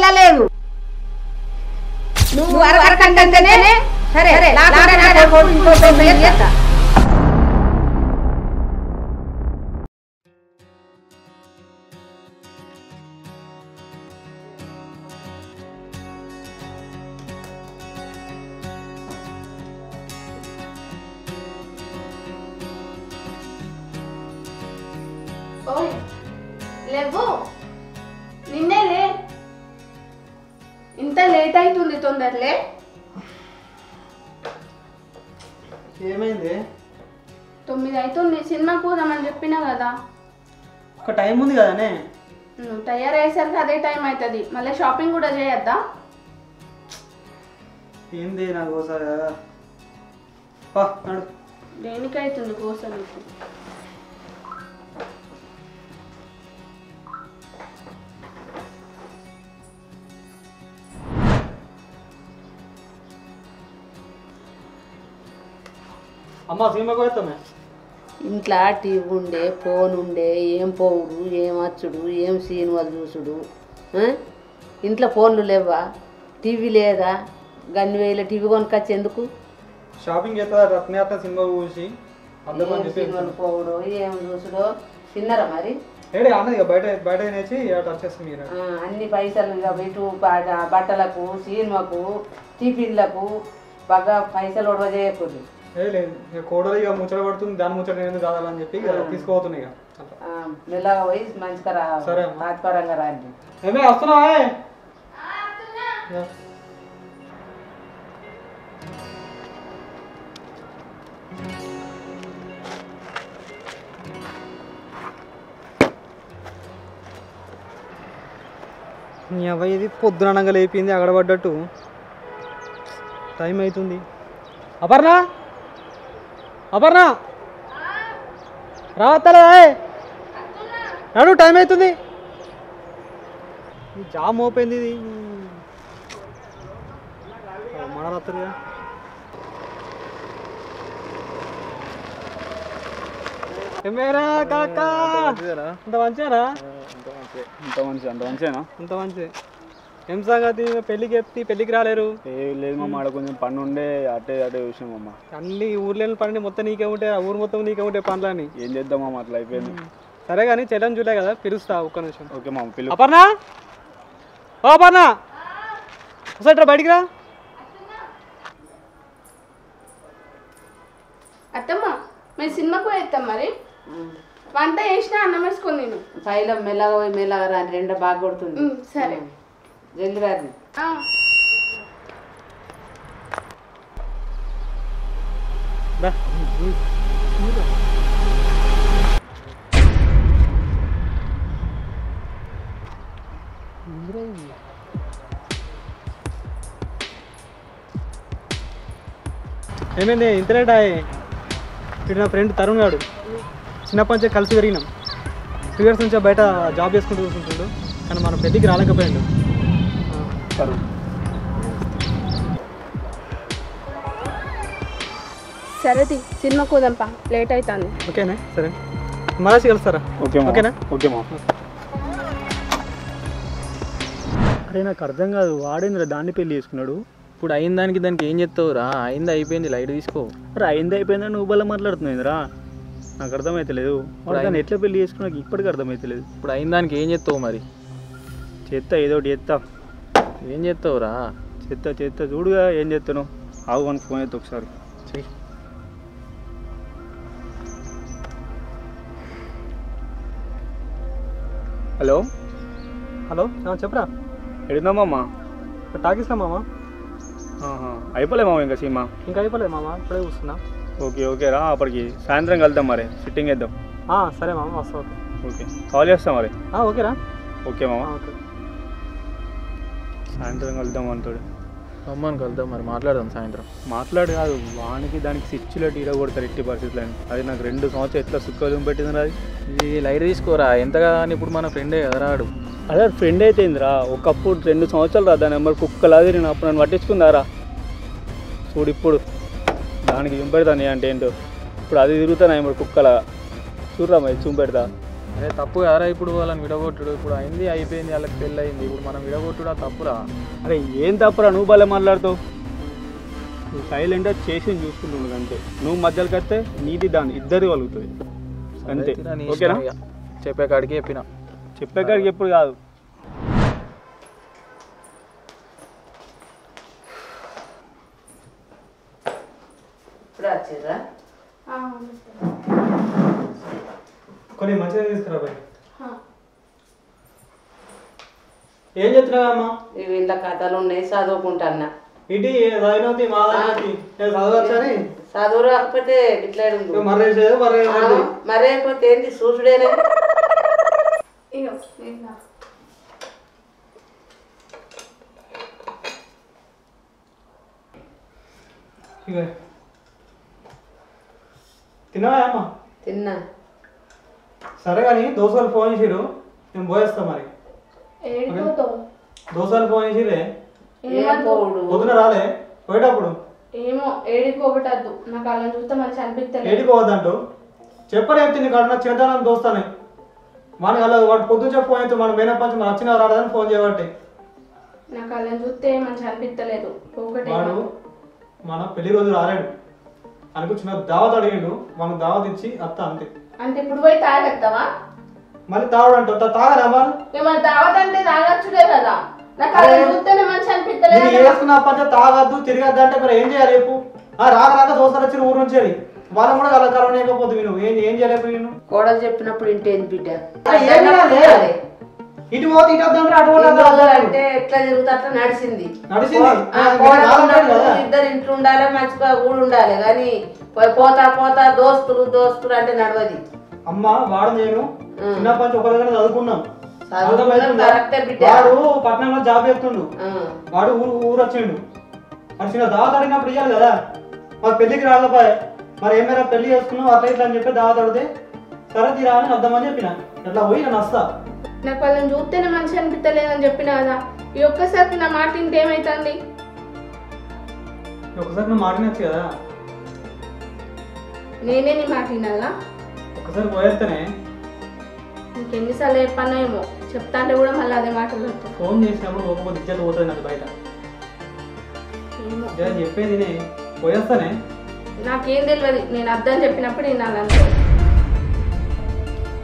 వెళ్ళలేదు. నువ్వు అరకంటేనే సరే లేవు నిన్నే లే. ఇంత లేట్ అవుతుంది, తొందరలే. ఏమైంది? 9 అవుతుంది. సినిమాకి పోదామని చెప్పినా కదా. ఒక టైం ఉంది కదనే. నువ్వు తయారయ్యేసరికి అదే టైం అవుతుంది. మళ్ళీ షాపింగ్ కూడా చేయొద్దా? ఏంది నాకు ఒకసారి నడు. దేనికి అవుతుంది కోసం? అమ్మ సినిమాకి పోతామే. ఇంట్లో టీవీ ఉండే, ఫోన్ ఉండే, ఏం పోవుడు, ఏం వచ్చుడు, ఏం సినిమాలు చూసుడు. ఇంట్లో ఫోన్లు లేవా, టీవీ లేదా? గన్ని వేల టీవీ కొనుకొచ్చి ఎందుకు? షాపింగ్ చేస్తా రత్నయాత్ర సినిమా చూసి సినిమాలు పోవుడు, ఏం చూసుడో. తిన్నారా మరి? ఏడే అన్నది బయట బయట తినేసి అటు వచ్చేస్తాం. మీరు అన్ని పైసలు ఇటు బట్టలకు, సినిమాకు, టిఫిన్లకు బాగా పైసలు ఒడవ చేయకూడదు. లేదు కోడలు ఇక ముచ్చట పడుతుంది, దాని ముచ్చట నేను కాదాలని చెప్పి తీసుకోపోతున్నాయి. ఇక మెల్లగా పోయి మంచిగా సరే తాత్పరంగా రాండి. ఏమే వస్తున్నావా? నీ అబ్బాయి ఇది పొద్దుననగా లేపింది అగడబడ్డట్టు. టైం అవుతుంది. అపర్ణ అపర్ణ రావత్తలే నడు, టైం అవుతుంది. జామ్ మోపోయింది ఇది. మనరాత్రిగా ఏమేరా కాక అంత మంచిగా అంత మంచి. ఏం సంగతి? పెళ్ళికి చెప్తే పెళ్ళికి రాలేరు? లేదు మా ఆడ కొంచెం పని ఉండే అటే అటే చూసాం అమ్మ. అన్ని ఊర్లో పని మొత్తం నీకే ఉంటే, ఊరు మొత్తం నీకే ఉంటే పనులని. ఏం చేద్దామా అట్లా అయిపోయింది. సరే కానీ చెల్లని చూలే కదా, పిలుస్తా ఒక్క నిమిషం. ఓకే మా పిలు. అపర్ణ ఓ అపర్ణ ఒకసారి బయటికి రా. అత్తమ్మ మేము సినిమాకు పోయేస్తాం. మరి వంట చేసినా అన్నం వేసుకొని నేను పైలో మెల్లగా పోయి మెల్లగా రాని, రెండో బాగా కొడుతుంది. సరే జల్ది రాని. ఏమైంది ఇంత లేట్ అయ్యి? ఇక్కడ నా ఫ్రెండ్ తరుణ్ గాడు చిన్నప్పటి నుంచే కలిసి పెరిగినాం. 2 years నుంచే బయట జాబ్ చేసుకుంటూ కూర్చుంటాడు, కానీ మన పెళ్ళికి రాలేకపోయాడు. సరేది సినిమాకు పోదాంపా, లేట్ అవుతుంది. ఓకేనా? సరే మరచి కలుస్తారా? ఓకేనా? ఓకే మా. అరే నాకు అర్థం కాదు, వాడేంద్ర దాన్ని పెళ్లి చేసుకున్నాడు. ఇప్పుడు అయిన దానికి ఏం చెప్తావురా? అయింది అయిపోయింది, లైట్ తీసుకో. అరే అయింది అయిపోయిందని నువ్వు బల్ల మాట్లాడుతున్నావురా? నాకు అర్థమవుతలేదు. దాన్ని ఎట్లా పెళ్లి చేసుకున్నాక ఇప్పటికీ అర్థమవుతలేదు. ఇప్పుడు అయిన దానికి ఏం చెప్తావు మరి? చేస్తా, ఏదో ఒకటి చేస్తా. ఏం చెప్తావురా? చేస్తా చూడుగా ఏం చేస్తాను. ఆవు అని ఫోన్ అయితే ఒకసారి. హలో హలో చెప్పరా? ఎడుందామమ్మా? టాకీస్తా మామ. అయిపోలే మామ ఇంకా సినిమా? ఇంకా అయిపోలేదు మామ, ఇప్పుడే కూర్చున్నా. ఓకే రా, అప్పటికి సాయంత్రం కలుద్దాం మరి, సిట్టింగ్ వేద్దాం. సరే మామ వస్తా. ఓకే కాల్ చేస్తాం మరి. ఓకేరా? ఓకే మామ. ఓకే సాయంత్రం కలుద్దాం అంటాడు. అమ్మని కలుద్దాం మరి, మాట్లాడదాం సాయంత్రం. మాట్లాడు కాదు, వానికి దానికి స్విచ్లో టీర కొడతారు ఎట్టి పరిస్థితులని. అది నాకు 2 సంవత్సరాలు ఎట్లా సుఖం పెట్టింది. అది ఇది లైట్ తీసుకోరా, ఎంతగా ఇప్పుడు మన ఫ్రెండే కదా రాడు. అదే ఫ్రెండ్ అయితేందిరా, ఒకప్పుడు 2 సంవత్సరాలు రా దాని నెంబర్ కుక్కలాది. నేను అప్పుడు నన్ను పట్టించుకుందారా చూడు. ఇప్పుడు దానికి చూపెడతాను అంటే ఏంటో. ఇప్పుడు అది తిరుగుతాను నెంబర్ కుక్కలా. చూడరా మరి చూపెడతా. అదే తప్పు కదరా ఇప్పుడు వాళ్ళని విడగొట్టుడు. ఇప్పుడు అయింది అయిపోయింది, వాళ్ళకి పెళ్ళి అయింది. ఇప్పుడు మనం విడగొట్టుడు ఆ తప్పురా. అరే ఏం తప్పురా, నువ్వు భలే మాట్లాడుతావు. నువ్వు సైలెంట్గా చేసి చూసుకుంటున్నావు అంతే. నువ్వు మధ్యలోకి వస్తే నీది దాన్ని ఇద్దరు కలుగుతుంది అంతే. ఓకేనా? చెప్పే కాడికి చెప్పిన. చెప్పే కాడికి ఎప్పుడు కాదు. ఇప్పుడు వచ్చిర్రా? కొన్ని మంచిగా తీసుకురా బాయ్. ఏం చెప్తున్నావమ్మా? ఇవి ఇంట్లో కథలు ఉన్నాయి, చదువుకుంటాన్నా. ఇటీ చదివినవుతుంది మా చదవచ్చని చదువు రాకపోతే ఇట్లా మర్రేసేది మరేపోతే ఏంటి చూసుడేనే. తిన్నావా అమ్మా? తిన్నా. సరే కానీ దోశలు ఫోన్ చేసిరు, నేను పోయేస్తా మరి. దోశలు ఫోన్ చేసిరే పొద్దున రాలే పోయేటప్పుడు. ఏమో ఏడిపోవటద్దు, నాకు అలా చూస్తే మంచి అనిపిస్తలేదు. ఏడిపోవద్దంటూ చెప్పరేంటి నీకు అన్న చేద్దానని దోస్తానే మనకి అలా వాడు పొద్దున చెప్పు అయితే మన మేన పంచి మన వచ్చిన రాలేదని ఫోన్ చేయబట్టి. నాకు అలా చూస్తే మంచి అనిపిస్తలేదు. వాడు మన పెళ్లి రోజు రాలేడు అనుకు చిన్న దావత్ అడిగిండు, మనకు దావత్ ఇచ్చి అత్త అంతే. అంటే ఇప్పుడు పోయి తాగెత్తావా? మళ్ళీ తాగడు అంట తాగరా మరి? ఏమన్నా దావత్ అంటే తాగచ్చుడే కదా. నాకు అలా చూస్తేనే మంచి అనిపిస్తలేదు. వేసుకున్న పంచ తాగద్దు తిరగద్దు అంటే మరి ఏం చేయాలి చెప్పు? రాక రాక దోస్తలు వచ్చిన ఊరు నుంచి వాళ్ళని కూడా అలా కలవలేకపోతే నువ్వు ఏం చేయలేకపోయి నేను కోడలు చెప్పినప్పుడు ఇంటేంది బిడ్డ. ఇటు పోతే ఇటు వద్దంటే అటు అంటే ఎట్లా జరుగుతా అట్లా నడిచింది. నడిచింది ఇద్దరు ఇంట్లో ఉండాలి, మంచిగా ఊడు ఉండాలి. కానీ పోతా పోతా దోస్తులు దోస్తులు అంటే నడవది. అమ్మ వాడు నేను చిన్నప్పటి నుంచి ఒక దగ్గర చదువుకున్నాం. వాడు పట్టణంలో జాబ్ చేస్తుండు, వాడు ఊరు వచ్చిండు. మరి చిన్న దావత్ అడిగినప్పుడు ఇవ్వాలి కదా. మరి పెళ్లికి రాకపోయే మరి ఏమైనా పెళ్లి చేసుకున్నావు అట్లా ఇట్లా అని చెప్పి దావత్ అడిగితే సరే తీరా అని అర్థమని చెప్పిన. ఎట్లా పోయి నేను వస్తా. నాకు వాళ్ళని చూస్తేనే మంచి అనిపిస్తలేదని చెప్పిన కదా. ఈ ఒక్కసారి నా మాట ఇంటే ఏమైతుంది? ఒకసారి నువ్వు మాటినచ్చు కదా. నేనే నీ మాట వినాలా? ఒకసారి పోయేస్తేనే ఇంకెన్నిసార్లు చెప్పన్నా ఏమో చెప్తా అంటే కూడా మళ్ళీ అదే మాటలు ఫోన్ చేసినప్పుడు ఒక్కొక్క ఇజ్జత పోతుంది నాకు బయట. చెప్పేది పోయేస్తానే. నాకేం తెలియదు, నేను అర్థం చెప్పినప్పుడు వినాలంటే.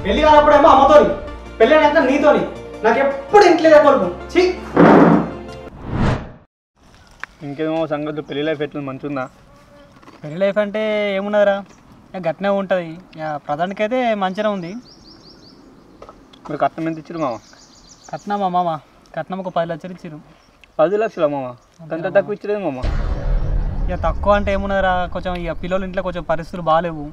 పెళ్లి కానప్పుడేమో అమ్మతోని, పెళ్ళి అయినాక నీతోని. నాకు ఎప్పుడు ఇంట్లో కొడుకు ఛీ. ఇంకేమో సంగతి పెళ్లి లైఫ్ ఎట్లా మంచిగా ఉందా? పెళ్లి లైఫ్ అంటే ఏమున్నదిరా, గట్టినే ఉంటుంది. ప్రధానికి అయితే మంచిగా ఉంది. మీరు కట్నం ఎంత ఇచ్చారు మామ? కట్నం మామ కట్నం ఒక 10 లక్షలు ఇచ్చారు. 10 లక్షల మామ? అంత తక్కువ ఇచ్చలేదు మామ. ఇక తక్కువ అంటే ఏమున్నదిరా, కొంచెం ఇక పిల్లలు ఇంట్లో కొంచెం పరిస్థితులు బాగాలేవు.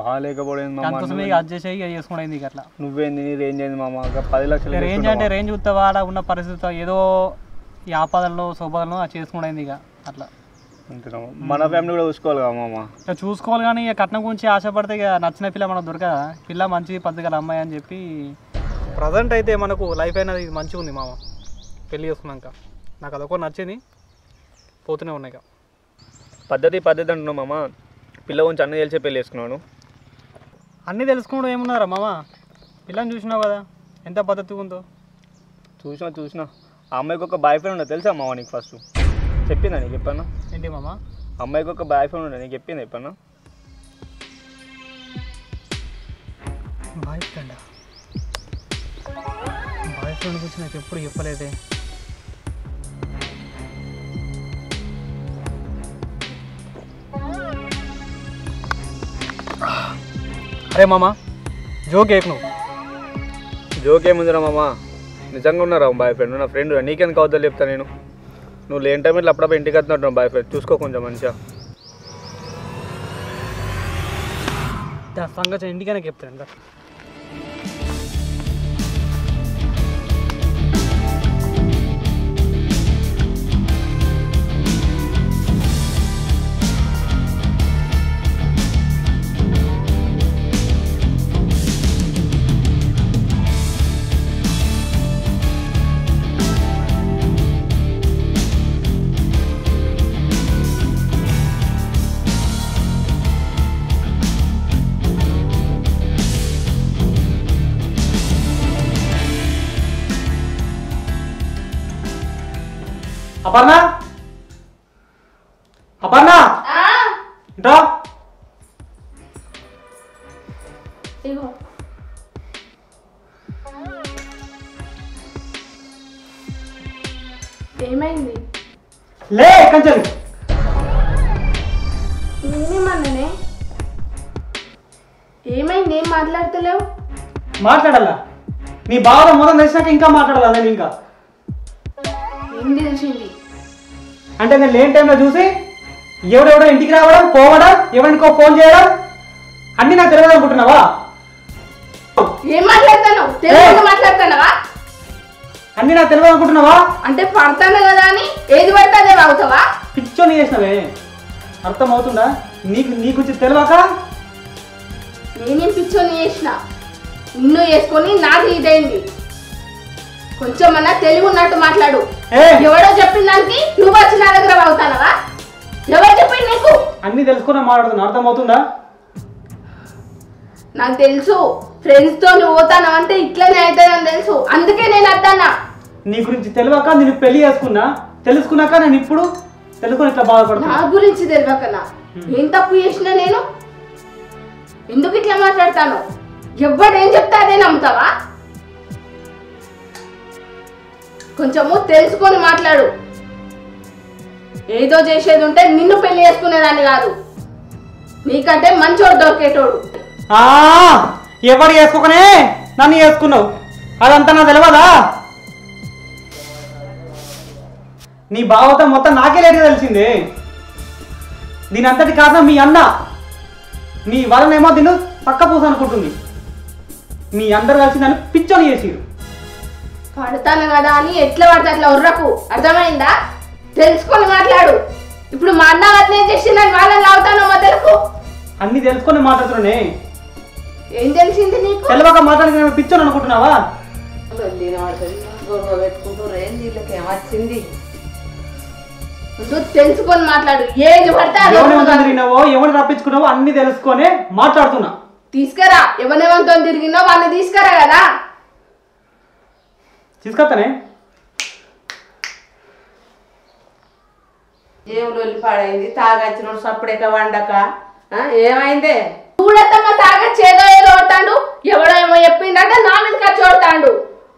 బాగాలేకపోయింది మామ. అందుకోసమే ఇక అది చేసి ఇక చేసుకునేది. ఇక అట్లా నువ్వేంది రేంజ్ అయింది మామ? 10 లక్షలు రేంజ్ అంటే రేంజ్ చూస్తావా? ఆడ ఉన్న పరిస్థితి ఏదో ఈ ఆపదల్లో శోభదల్లో చేసుకునేది. ఇక అట్లా అంతేనా? మన ఫ్యామిలీ కూడా చూసుకోవాలి కదా మామ. ఇక చూసుకోవాలి కానీ ఇక కట్నం గురించి ఆశపడితే ఇక నచ్చిన పిల్ల మనకు దొరకదా. పిల్ల మంచి పద్ధతిగల అమ్మాయి అని చెప్పి ప్రజెంట్ అయితే మనకు లైఫ్ అయినది ఇది మంచిగా ఉంది మామ. పెళ్ళి చేసుకున్నాక నాకు అదొక నచ్చింది, పోతూనే ఉన్నాయి. ఇక పద్ధతి అంటున్నావు మామ. పిల్ల గురించి అన్నీ తెలిసే పెళ్ళి చేసుకున్నాను. అన్నీ తెలుసుకోవడం ఏమున్నారా మామ? పిల్లని చూసినావు కదా ఎంత పద్ధతిగా ఉందో. చూసినా ఆ అమ్మాయికి ఒక బాయ్ ఫ్రెండ్ ఉండదు తెలుసా మామ నీకు? ఫస్ట్ చెప్పిందా నీకు? చెప్పాను ఏంటి మామ? అమ్మాయికి ఒక బాయ్ ఫ్రెండ్ ఉండదు నీకు చెప్పింది? చెప్పాను బాయ్ ఫ్రెండా? బాయ్ ఫ్రెండ్ గురించి నాకు ఎప్పుడు చెప్పలేదే. అరే మామ జోక్ ఏక్ నువ్వు. జోక్ ఏముందిరా మామ, నిజంగా ఉన్నారా బాయ్ ఫ్రెండ్? నా ఫ్రెండ్ నీకెందుకు అవుతా చెప్తా నేను. నువ్వు లేని టైం ఇట్లా అప్పుడప్పుడు ఇంటికి వస్తున్నట్టు బాయ్ ఫ్రెండ్. చూసుకో కొంచెం మంచిగా. సంగతి ఇంటికైనా చెప్తాను. అపర్ణ అపర్ణ ఇంటా ఇగో ఏమైంది? లే కంచెలు నేనేమన్నానే? ఏమైంది? ఏం మాట్లాడతలేవు? మాట్లాడాలా నీ బాధ మొదలు తెలిసినాక ఇంకా మాట్లాడాలా నేను ఇంకా ఏం తెలిసింది? అంటే నేను లేని టైంలో చూసి ఎవడెవడో ఇంటికి రావడం పోవడం ఎవరికో ఫోన్ చేయడం అన్నీ నాకు తెలియదు అనుకుంటున్నావా? ఏం మాట్లాడతాను? తెలుగులో మాట్లాడతానవా? అన్నీ నాకు తెలియదు అనుకుంటున్నావా? అంటే పడతాను కదా అని ఏది పడితే అదే అవుతావా? పిచ్చోని చేసినవే అర్థం అవుతుందా? నీకు నీ గురించి తెలియక నేనేం పిచ్చోని చేసిన? నిన్ను వేసుకొని నాకు ఇదైంది. కొంచెం అన్నా తెలివి ఉన్నట్టు మాట్లాడు. ఎవడో చెప్పిన దానికి నువ్వు వచ్చి నా దగ్గర అవుతానవా? ఎవరు చెప్పింది నీకు? అన్నీ తెలుసుకున్నా మాట్లాడుతున్నా అర్థం అవుతుందా? నాకు తెలుసు ఫ్రెండ్స్ తో నువ్వు పోతాను అంటే ఇట్లనే అవుతుందని తెలుసు. అందుకే నేను వద్దన్నా. నీ గురించి తెలియక నేను పెళ్లి చేసుకున్నా. తెలుసుకున్నాక నేను ఇప్పుడు తెలుసుకొని ఇట్లా బాధపడుతున్నా. నా గురించి తెలియకనా? ఏం తప్పు చేసినా నేను? ఎందుకు ఇట్లా మాట్లాడతాను? ఎవడేం చెప్తా అదే నమ్ముతావా? కొంచెము తెలుసుకొని మాట్లాడు. ఏదో చేసేది ఉంటే నిన్ను పెళ్లి చేసుకునేదాన్ని కాదు, నీకంటే మంచోడు దొరికేటోడు. ఎవరు చేసుకోకనే నన్ను చేసుకున్నావు, అదంతా నా తెలియదా? నీ భావత మొత్తం నాకే లేట్ తెలిసిందే. దీని అంతటి కారణం మీ అన్న. మీ వలనేమో దీన్ని పక్క పూస అనుకుంటుంది. మీ అందరు కలిసి నన్ను పిచ్చోని చేసిరు. పడతాను కదా అని ఎట్లా పడితే అట్లా ఉర్రకు, అర్థమైందా? తెలుసుకొని మాట్లాడు. ఇప్పుడు మా అన్న అట్లే చేసిందని వాళ్ళని లావుతాను మొదలకు. అన్ని తెలుసుకొని మాట్లాడుతున్నానే. ఏం తెలిసింది నీకు? తెలియక మాట్లాడుకునే పిచ్చోని అనుకుంటున్నావా? గొడవ పెట్టుకుంటూ రేంజ్ వీళ్ళకి ఏమొచ్చింది? నువ్వు తెలుసుకొని మాట్లాడు. ఏది పడితే అది తిరిగినావో ఎవరిని రప్పించుకున్నావో అన్ని తెలుసుకొని మాట్లాడుతున్నా. తీసుకురా. ఎవరెవరితో తిరిగినో వాళ్ళని తీసుకురా కదా. తీసుకొస్తానే. ఏం లొల్లి పాడైంది? తాగచ్చినోడు సప్పుడేక వండక ఏమైందే? చూడత్తమ్మ తాగా చేదో ఏదో కొడతాడు. ఎవడో ఏమో చెప్పిండంటే నా మీద ఖర్చు కొడతాడు.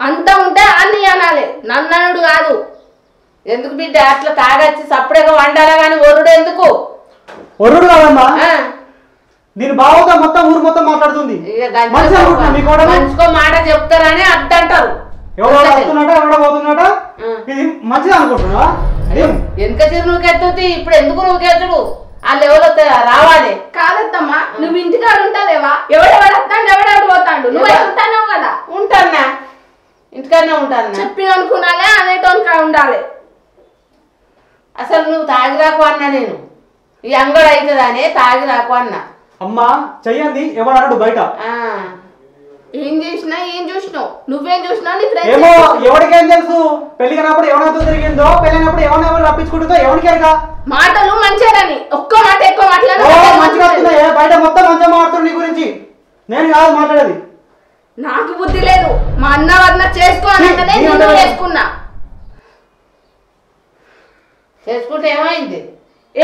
అంతా ఉంటే అన్ని అనాలి, నన్ననుడు కాదు. ఎందుకు బిడ్డ అట్లా తాగచ్చి సప్పుడేక వండాలా కానీ ఒరుడు ఎందుకు? ఒరుడు కాదమ్మా, దీని బావతో మొత్తం ఊరు మొత్తం మాట్లాడుతుంది. మనిషికో మాట చెప్తారని అడ్డంటారు. ఎవడో వస్తున్నాట ఎవడో పోతున్నాట, ఇది మంచిది అనుకుంటున్నావా? వెనక చిరు నువ్వుకెత్తుతుంది, ఇప్పుడు ఎందుకు నువ్వుకెత్తుడు? వాళ్ళు ఎవరో రావాలి. కాదత్తమ్మా, నువ్వు ఇంటికాడు ఉంటావేవా? ఎవడెవడు వస్తాడు, ఎవడెవడు పోతాడు? నువ్వు ఉంటాన్నావు కదా. ఉంటానా? ఇంటికన్నా ఉంటానా? చెప్పిన అనుకున్నాలే అనేటోనికా ఉండాలి. అసలు నువ్వు తాగిరాకు అన్నా, నేను ఈ అంగడు అవుతుందనే తాగిరాకు అన్నా. అమ్మా చెయ్యండి ఎవడు బయట. ఏం చేసినా ఏం చూసినావు? నువ్వేం చూసినావు? నీ ఏమో ఫ్రెండ్స్ ఎవరికేం తెలుసు? పెళ్లికినప్పుడు ఎవరితో తిరిగిందో, పెళ్ళినప్పుడు ఎవరు రప్పించుకుంటుందో ఎవరికేరుగా? మాటలు మంచిగాని ఒక్క మాట ఎక్కువ మంచిగా బయట మొత్తం మంచిగా మాట్లాడుతుంది నీ గురించి. నేను కాదు మాట్లాడేది. నాకు బుద్ధి లేదు. మా అన్న వదిన చేసుకోవాలంటేనే నేను చేసుకున్నా. చేసుకుంటే ఏమైంది?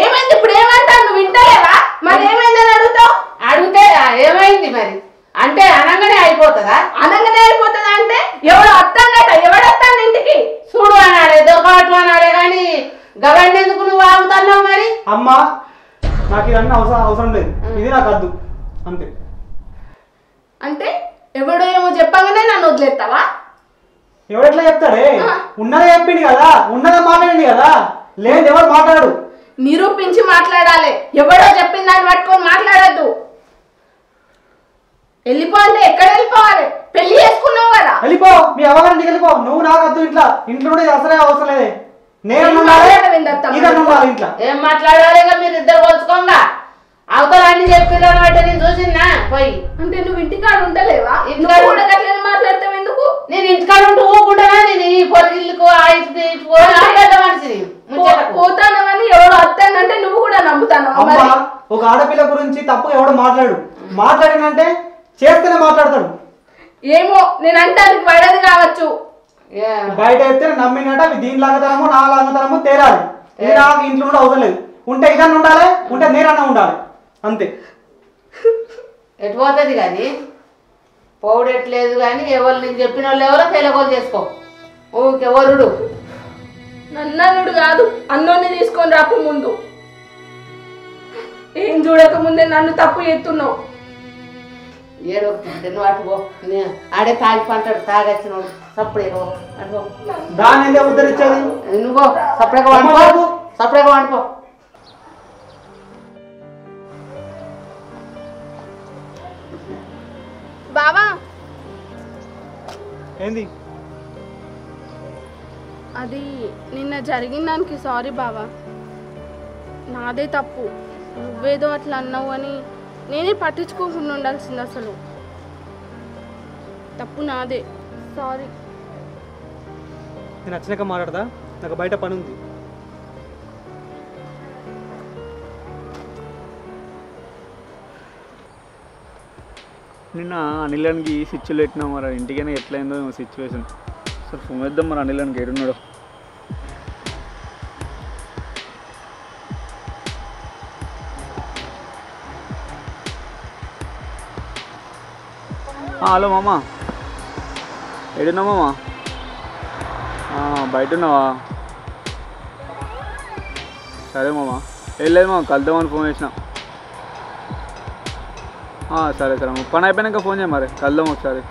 ఏమైంది? ఇప్పుడు ఏమంటావు? నువ్వు వింటలేవా? మరి ఏమైందని అడుగుతావు? అడిగితే ఏమైంది మరి అంటే అనగానే అయిపోతుందా? అనగానే అయిపోతుందా అంటే ఎవడు వస్తాడట, ఎవడు వస్తాడు ఇంటికి? చూడు అనాడే, దొరకబట్టు అనాడే, కానీ గవర్నమెంట్ ఎందుకు నువ్వు ఆగుతున్నావు మరి? అమ్మా నాకు ఇదన్నీ అవసరం లేదు, ఇది నాకు వద్దు అంతే. అంటే ఎవడో ఏమో చెప్పగానే నన్ను వదిలేస్తావా? ఎవడెట్లా చెప్తాడే? ఉన్నదే చెప్పింది కదా, ఉన్నదే మాట్లాడింది కదా, లేదు ఎవరు మాట్లాడు. నిరూపించి మాట్లాడాలి. ఎవడో చెప్పిన దాన్ని పట్టుకొని మాట్లాడద్దు. వెళ్ళిపో అంటే ఎక్కడ వెళ్ళిపోవాలి? పెళ్లి చేసుకున్నావు కదా, వెళ్ళిపో. మీ అవ్వగారింటికి వెళ్ళిపో. నువ్వు నాకు వద్దు. ఇంట్లో కూడా అసలే అవసరం లేదే. నేను ఇంట్లో ఏం మాట్లాడాలి? మీరు ఇద్దరు కొలుచుకోంగా అవతలన్నీ చెప్పిల్లని బట్టి నేను చూసిందా పోయి. అంటే నువ్వు ఇంటికాడ ఉంటలేవా? ఇంటికాడ కూడా గట్లనే మాట్లాడతావు ఎందుకు? నేను ఇంటికాడ ఉంటూ ఊకుంటానా? నేను ఈ పొరిగిళ్ళకు మనిషిని పోతానవని ఎవడో వస్తానంటే నువ్వు కూడా నమ్ముతాను. ఒక ఆడపిల్ల గురించి తప్పుగా ఎవడో మాట్లాడినంటే చేస్తేనే మాట్లాడతాడు. ఏమో నేను అంటానికి పడదు కావచ్చు. బయట అయితే నమ్మినట్టు అవి దీనిలాగా తరమో నాలుగు తరమో తేరాలి. ఇది నాకు ఇంట్లో కూడా అవసరం లేదు. ఉంటే ఇదన్నా ఉండాలి, ఉంటే నేరన్నా ఉండాలి, అంతే. ఎటు పోతుంది కానీ పౌడెట్లేదు కానీ ఎవరు నీకు చెప్పిన వాళ్ళు ఎవరో తెలగోలు చేసుకో. ఊకే వరుడు నన్ననుడు కాదు, అన్నోని తీసుకొని రాపు. ముందు ఏం చూడక ముందే నన్ను తప్పు చేస్తున్నావు. ఏడో నువ్వు అటుకో, ఆడే తాగి పంటాడు, తాగొచ్చినోడు సప్పుడే అటుకో. దాని ఉద్ధరించేది నువ్వు సపరేట్గా వండుకో, సపరేట్గా వండుకో. బావా ఏంది? అది నిన్న జరిగిన దానికి సారీ బావా, నాదే తప్పు. నువ్వేదో అట్లా అన్నావు అని నేనే పట్టించుకోకుండా ఉండాల్సింది. అసలు తప్పు నాదే, సారీ. నేను వచ్చినాక మాట్లాడదా, నాకు బయట పని ఉంది. నిన్న అనిలానికి స్విచ్లు పెట్టినా మరి ఇంటికైనా ఎట్లయిందో సిచ్యువేషన్. అసలు ఫోన్ వేద్దాం మరి అనిలానికి ఏడున్నాడు. హలో మామ, ఏడున్నా మామ? బయట ఉన్నావా? సరే మామ, ఏం లేదు మామ, కలుద్దామని ఫోన్ చేసిన. సరే సరే పని అయిపోయాక ఫోన్ చేయ, మరి కలుద్దాం ఒకసారి.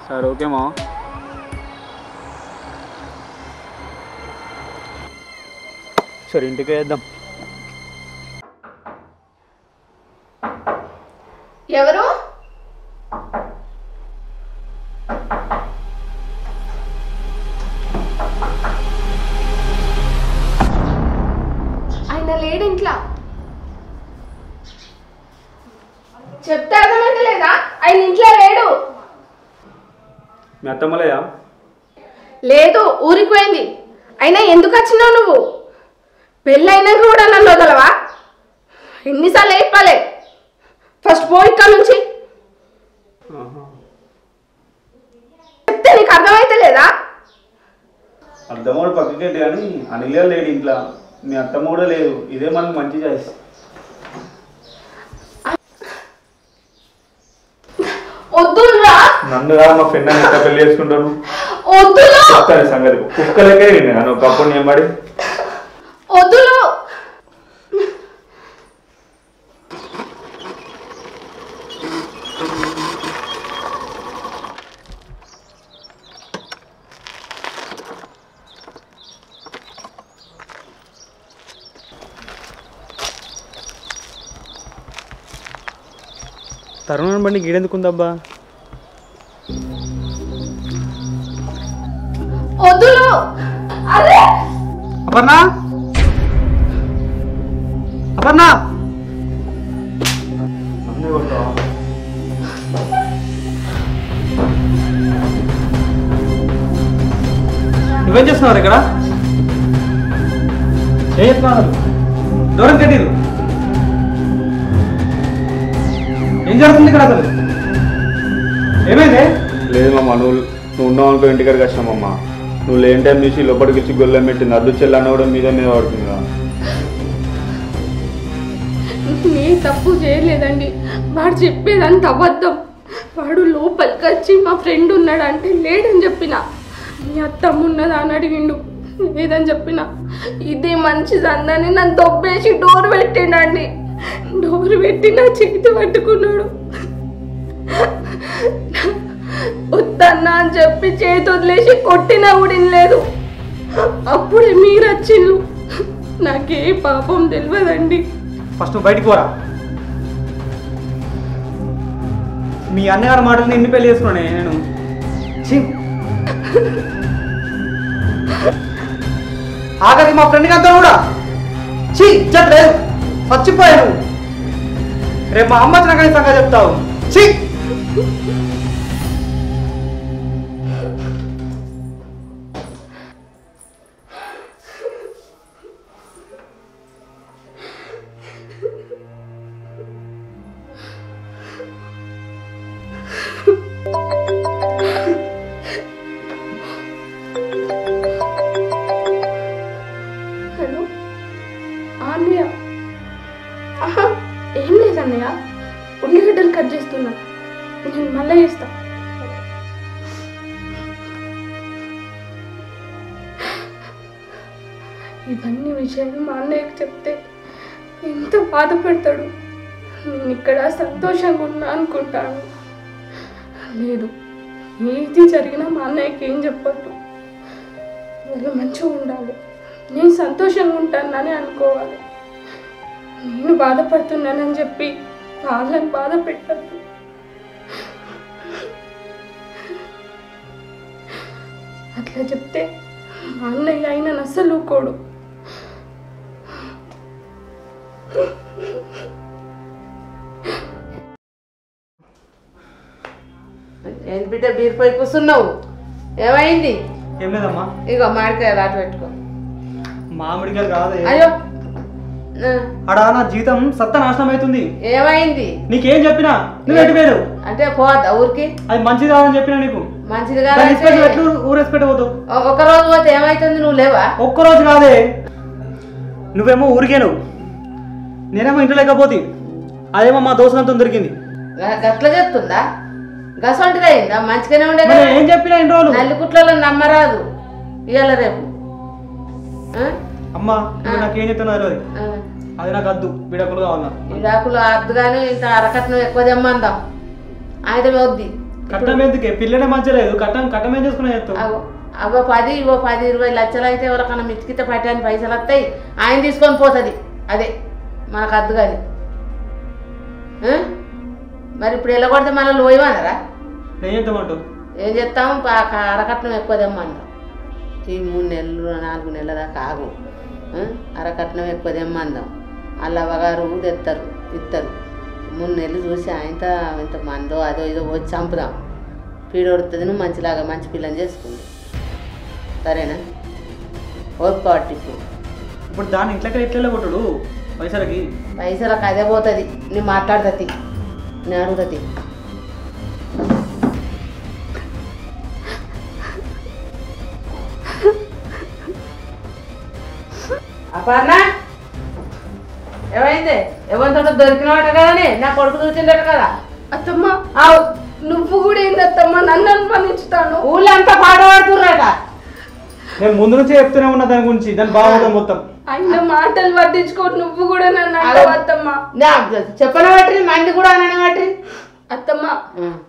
సరే ఓకే మామ. సరే ఇంటికి వేద్దాం. ఎవరు? ఆయన లేడింట్లా. చెప్తే అర్థమైతే లేదా? ఆయన ఇంట్లో లేడు. మీ అత్తమ్మలేదా? లేదు, ఊరికి పోయింది. అయినా ఎందుకు వచ్చినావు నువ్వు? పెళ్ళైనాక కూడా నన్ను వదలవా? ఎన్నిసార్లు చెప్పాలి? ఫస్ట్ పో ఇక్కడ నుంచి. చెప్తే నీకు అర్థమైతే లేదా? అర్థం కూడా పక్కకెట్టి, కానీ అనిలే లేడు ఇంట్లో, మీ అత్తమ్మ కూడా లేదు. ఇదే మనకు మంచి చాయిస్. వద్దురా. నన్ను రా మా ఫ్రెండ్ అని ఎంత పెళ్లి చేసుకుంటాను. వద్దులు. చెప్తాను సంగతి. కుక్కలకే నేను ఒకప్పుడు నియమడి. వద్దులు. తరుణం బండి గీడెందుకుందబ్బా? వద్దులు. అరే అపర్ణ, అపర్ణ, నువ్వేం చేస్తున్నావు ఇక్కడ? ఏం చెప్తున్నారు? దూరం కట్టిరు. ఏం జరుగుతుంది ఇక్కడ అసలు? ఏమైంది? లేదు మామ, నువ్వు ఉన్నావు అనుకో ఇంటికాడికి వచ్చినామమ్మా. నువ్వు లేని టైం చూసి లోపలికి వచ్చి గొల్లెం పెట్టింది. అద్దు చెల్లన్న కూడా మీద పడుతుంది కదా. నేను తప్పు చేయలేదండి. వాడు చెప్పేదంత అబద్ధం. వాడు లోపలికి వచ్చి మా ఫ్రెండ్ ఉన్నాడు అంటే లేడని చెప్పిన. మీ అత్తమ్మ ఉన్నదా అని అడిగిండు, లేదని చెప్పిన. ఇదే మంచిది అందని నన్ను దొబ్బేసి డోర్ పెట్టిండండి. డోర్ పెట్టి నా చేతి పట్టుకున్నాడు. వద్దన్నా అని చెప్పి చేతి వదిలేసి కొట్టినా కూడా లేదు. అప్పుడే మీరు వచ్చిండ్రు. నాకే పాపం తెలియదండి. ఫస్ట్ నువ్వు బయటికి పోరా. మీ అన్నగారి మాటలు ఎన్ని పెళ్లి చేసుకున్నానే నేను. ఆఖరికి మా ఫ్రెండ్కి అంతా కూడా ఇజ్జత్ లేదు, చచ్చిపోయాను. రేపు మా అమ్మ వచ్చిన కానీ సంగతి చెప్తావు. నేను మళ్ళీ చేస్తా. ఇవన్నీ విషయాలు మా అన్నయ్యకి చెప్తే ఎంత బాధపడతాడు. నేను ఇక్కడ సంతోషంగా ఉన్నా అనుకుంటాను. లేదు, ఏది జరిగినా మా అన్నయ్యకి ఏం చెప్పద్దు. వాళ్ళు మంచిగా ఉండాలి, నేను సంతోషంగా ఉంటానని అనుకోవాలి. నేను బాధపడుతున్నానని చెప్పి వాళ్ళని బాధ పెట్టద్దు. అట్లా చెప్తే మా అన్నయ్య అయినా అస్సలు ఊకోడు. ఏంటి బిడ్డ బీరిపోయి కూర్చున్నావు? ఏమైంది? ఏం లేదమ్మా. ఇగో మామిడికాయ రాటు పెట్టుకో. మామిడికాయలు కాదే. అయ్యో అడా నా జీవితం సత్తా నాశనం అవుతుంది. ఏమైంది? నీకేం చెప్పినా నువ్వు ఎట్టిపోయావు అంటే పోద్దా ఊరికి? అది మంచిది కాదని చెప్పినా నీకు. మంచిది కాదు. ఊరు రెస్పెక్ట్ పోతావు. ఒక రోజు పోతే ఏమైతుంది? నువ్వు లేవా? ఒక్కరోజు కాదే, నువ్వేమో ఊరికే నువ్వు, నేనేమో ఇంట్లో లేకపోతే అదేమో మా దోస్తులంతా దొరికింది. గట్ల చెప్తుందా? గసంటిది అయిందా? మంచిగానే ఉండే. ఏం చెప్పినా ఇన్ని రోజులు నల్లికుట్లలో నమ్మరాదు ఇవాళ రేపు. అమ్మా నాకేం చెప్తున్నా తెలియదు. అది నాకు అద్దు, విడాకులు కావాలన్నా. విడాకులు అద్దు కానీ ఇంత అరకట్నం ఎక్కువ తెమ్మందాం. ఆయన వద్ది. కట్నం ఎందుకే? పిల్లనే మంచిగా లేదు. కట్నం ఏం చేసుకున్నా చెప్తావు? అవో 10 ఇవో 10-20 లక్షలు అయితే ఎవరికన్నా మితికితే పట్టాని పైసలు వస్తాయి. ఆయన తీసుకొని పోతుంది. అదే మనకు అద్దు కానీ. మరి ఇప్పుడు ఎలా కొడితే మళ్ళీ లోయమనరా? ఏం చెప్తామంటావు? ఏం చెప్తాము? అరకట్నం ఎక్కువ తెమ్మందాం. ఈ 3 నెలలు 4 నెలల దాకా ఆగు. అరకట్నం ఎక్కువ తెమ్మందాం. వాళ్ళ అవ్వగారు తెస్తారు, ఇస్తారు. 3 నెలలు చూసి ఆయనతో ఇంత మందో అదో ఏదో వచ్చి చంపుదాం. పీడొడుతుంది. నువ్వు మంచిలాగా మంచి పిల్లని చేసుకుంది. సరేనా? ఓర్పాటు. ఇప్పుడు దాన్ని ఇంట్లోకి ఎట్లా కొట్టుడు పైసలకి? పైసలకు అదే పోతుంది. నేను మాట్లాడుతుంది, నేను అడుగుతుంది. అపర్ణ ఏమైంది? ఎవరితో దొరికినవాట కదనే? నా కొడుకు చూసిందట కదా. అత్తమ్మ నువ్వు కూడా ఏందత్తమ్మ నన్ను అనుమానించుతాను? ఊళ్ళో అంతా పాట పాడుతున్నారట. నేను ముందు నుంచే చెప్తూనే ఉన్నా దాని గురించి, దాని బాగుంటుంది మొత్తం. ఆయన మాటలు పట్టించుకో. నువ్వు కూడా నన్ను అంటావు అత్తమ్మ. చెప్పన బట్టి మంది కూడా అనని బట్టి. అత్తమ్మ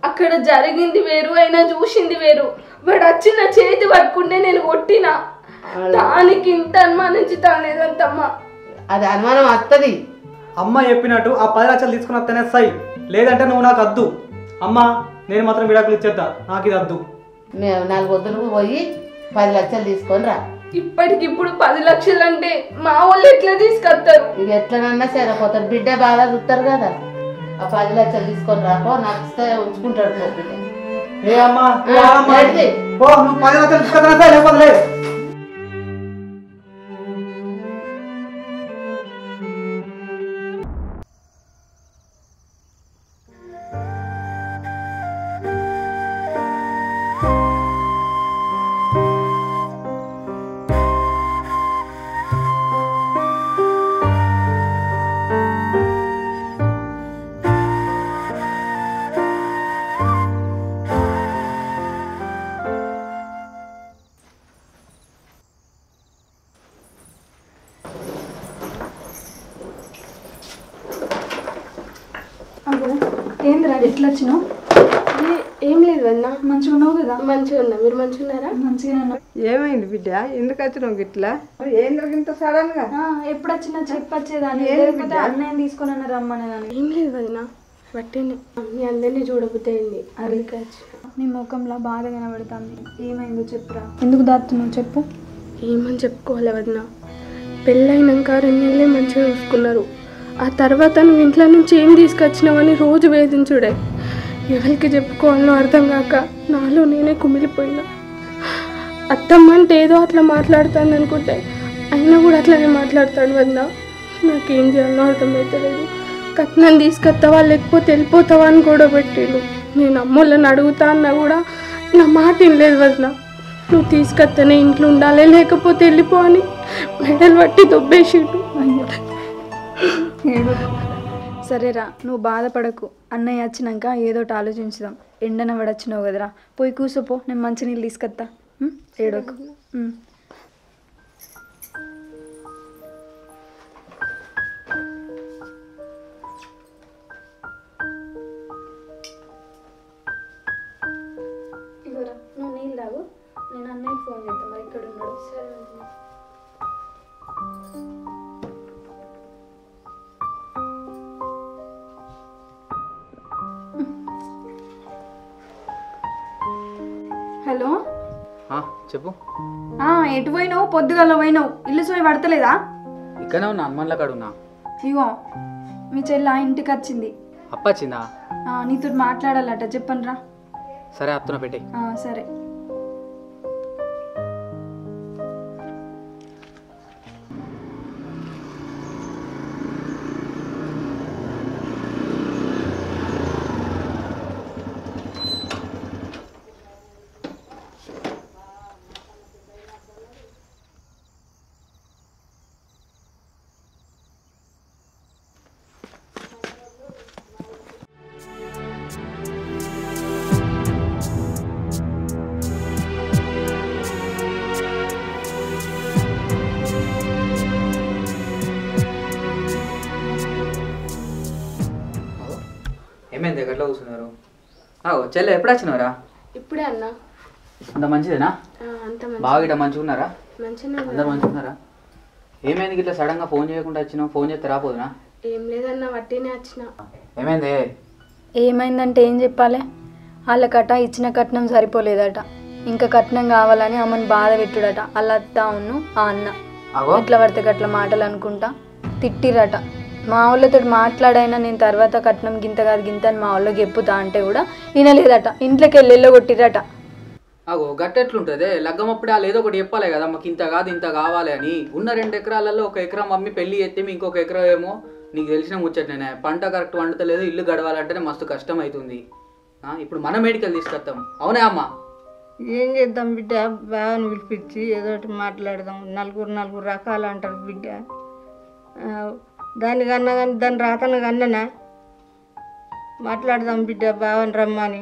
అక్కడ జరిగింది వేరు, అయినా చూసింది వేరు. వాడు వచ్చి నా చేతి పట్టుకుంటే నేను కొట్టినా, దానికి ఇంత అనుమానించుతానేదంతమ్మ. అది అనుమానం వస్తుంది. అమ్మ చెప్పినట్టు ఆ 10 లక్షలు తీసుకుని వస్తేనే సై, లేదంటే నువ్వు నాకు అద్దు. అమ్మ నేను మాత్రం విడాకులు ఇచ్చేద్దా, నాకు ఇది అద్దు. మేము 4 వద్దులకు పోయి 10 లక్షలు తీసుకొని రా. ఇప్పటికిప్పుడు 10 లక్షలు అంటే మా వాళ్ళు ఎట్లా తీసుకొస్తారు? ఇది ఎట్లనన్నా సరిపోతారు. బిడ్డ బాగా చూస్తారు కదా. ఆ 10 లక్షలు తీసుకొని రాకో, నచ్చితే ఉంచుకుంటాడు పో బిడ్డ. ఏ అమ్మా నువ్వు 10 లక్షలు తీసుకొద్దా సార్? లేకపోతే లేదు. ఏంద్రా ఎట్లా వచ్చినావు? ఏం లేదు అన్న. మంచిగా ఉన్నావు కదా? మంచిగా ఉన్నా. మీరు మంచిగా ఉన్నారా? మంచిగా ఉన్నా. ఏమైంది బిడ్డ? ఎందుకు వచ్చినావు గిట్లా? ఏం ఇంత సడన్ గా? ఎప్పుడు వచ్చినా చెప్పచ్చేదాన్ని, అన్నయ్య తీసుకొని అన్న రమ్మనేదాన్ని. ఏం లేదు వదిన, బట్టిని మీ అందరినీ చూడబుద్ధి అయింది. అడిగి నీ ముఖంలో బాధ కనబడుతుంది. ఏమైందో చెప్పురా. ఎందుకు దాస్తున్నావు చెప్పు. ఏమని చెప్పుకోవాలి వదిన? పెళ్ళైనాక 2 నెలలే మంచిగా చూసుకున్నారు. ఆ తర్వాత నువ్వు ఇంట్లో నుంచి ఏం తీసుకొచ్చినావని రోజు వేధించుడే. ఎవరికి చెప్పుకోవాలో అర్థం కాక నాలో నేనే కుమిలిపోయినా. అత్తమ్మ అంటే ఏదో అట్లా మాట్లాడుతాను అనుకుంటే అయినా కూడా అట్లానే మాట్లాడతాడు వదిన. నాకేం చేయాలో అర్థమవుతలేదు. కట్నం తీసుకొస్తావా లేకపోతే వెళ్ళిపోతావా అని కూడా పెట్టిండు. నేను అమ్మోళ్ళని అడుగుతా అన్నా కూడా నా మాట వినలేదు వదిన. నువ్వు తీసుకొస్తేనే ఇంట్లో ఉండాలి, లేకపోతే వెళ్ళిపో అని మెడలు పట్టి దొబ్బేసిండు. సరేరా, నువ్వు బాధపడకు. అన్నయ్య వచ్చినాక ఏదోటి ఆలోచించుదాం. ఎండన పడొచ్చినావు కదరా, పోయి కూసోపో, నేను మంచినీళ్ళు తీసుకొస్తా. ఏడోకు. ఇగోరా, నువ్వు నీళ్ళు తాగు, నేను అన్నయ్యకి ఫోన్ చేస్తాను. మరి ఇక్కడ ఉన్నాడు. సరే. హలో, చెప్పు. ఎటు పోయినావు? పొద్దుగాల పోయినావు, ఇల్లు సోయి పడతలేదా? ఇక్కడనే ఉన్నా, హనుమాన్ల కాడున్నా. ఇగో మీ చెల్ల ఇంటికి వచ్చింది. అప్పచ్చిందా? నీతో మాట్లాడాలట, చెప్పనురా. సరే, అత్తన పెట్టి. సరే. ఏమైంది ఎట్లా కూర్చున్నారు? చెల్లె ఎప్పుడు వచ్చినారా? ఇప్పుడే అన్నా. అంత మంచిదేనా? అంత బాగా ఇట్లా మంచిగా ఉన్నారా? మంచిగా అందరు మంచిగా ఉన్నారా? ఏమైంది ఇట్లా సడన్ గా ఫోన్ చేయకుండా వచ్చినావు? ఫోన్ చేస్తే రాపోదునా? ఏం లేదన్నా, వట్టినే వచ్చిన. ఏమైంది? ఏమైందంటే ఏం చెప్పాలి? వాళ్ళకట ఇచ్చిన కట్నం సరిపోలేదట, ఇంకా కట్నం కావాలని ఆమెను బాధ పెట్టుడట. వాళ్ళ అత్త ఆ అన్న ఎట్లా పడితే గట్ల మాటలు అనుకుంటా తిట్టిరట. మా వాళ్ళతో మాట్లాడైనా నేను తర్వాత కట్నం గింత కాదు గింత అని మా వాళ్ళకి చెప్పుతా అంటే కూడా వినలేదట. ఇంట్లోకి వెళ్ళి కొట్టిరట. గట్టెట్లుంటుంది? లగ్గమప్పుడే వాళ్ళు ఏదో ఒకటి చెప్పాలి కదా, మాకు ఇంత కాదు ఇంత కావాలి అని. ఉన్న 2 ఎకరాలలో 1 ఎకరం అమ్మి పెళ్లి చేస్తే ఇంకొక ఎకరం ఏమో నీకు తెలిసిన ముచ్చట్నే. పంట కరెక్ట్ వండుతలేదు, ఇల్లు గడవాలంటేనే మస్తు కష్టం అవుతుంది. ఇప్పుడు మనం మెడికల్ తీసుకొస్తాం. అవునా అమ్మ? ఏం చేద్దాం బిడ్డ, బావని పిలిపించి ఏదో ఒకటి మాట్లాడదాం. నలుగురు రకాలు అంటారు బిడ్డ. దానికన్నా కానీ దాని రాతను కన్ననా మాట్లాడదాం బిడ్డ, బావని రమ్మని.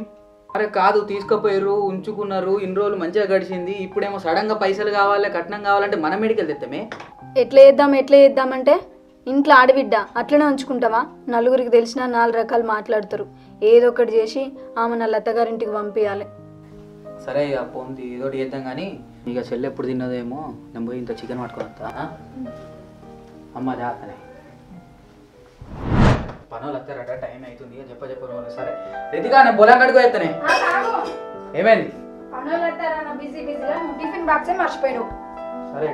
అరే కాదు, తీసుకుపోయారు, ఉంచుకున్నారు, ఇన్ని రోజులు మంచిగా గడిచింది. ఇప్పుడేమో సడన్ గా పైసలు కావాలి, కట్నం కావాలంటే మన మెడికల్ తెస్తామే. ఎట్లా చేద్దామంటే ఇంట్లో ఆడబిడ్డ అట్లనే ఉంచుకుంటావా? నలుగురికి తెలిసిన 4 రకాలు మాట్లాడతారు. ఏదో ఒకటి చేసి ఆమె నా లతగారింటికి పంపించాలి. సరే ఇక పోంది, ఏదో ఒకటి చేద్దాం. కానీ ఇక చెల్లి ఎప్పుడు తిన్నదేమో, నేను పోయి ఇంత చికెన్ పట్టుకోవద్దా? అమ్మ జాతనే పనులు వస్తారట, టైం అవుతుంది. చెప్ప సరే రెదిగా నేను బొలా కడుగు ఎత్తనే. ఏమైంది? టిఫిన్ బాక్సే మర్చిపోయావు. సరే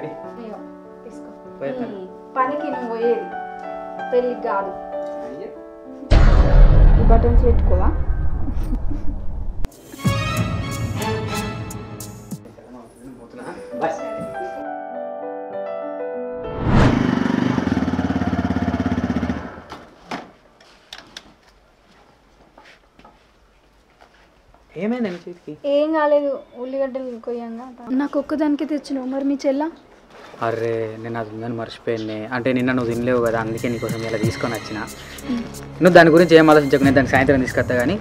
పనికి నువ్వు పోయేది పెళ్ళికి కాదు. ఈ బటన్స్ పెట్టుకోవా? ఏమైంది చేతికి? ఏం కాలేదు, ఉల్లిగడ్డలు కొయ్యంగా. నాకు ఒక్కదానికి తెచ్చినావు, మరి మీ చెల్ల? అరే నేను అది ఉందని మర్చిపోయాను. అంటే నిన్న నువ్వు తినలేవు కదా, అందుకే నీకోసం ఇలా తీసుకొని వచ్చిన. నువ్వు దాని గురించి ఏం ఆలోచించకు, నేను దానికి సాయంత్రం తీసుకొస్తా. కానీ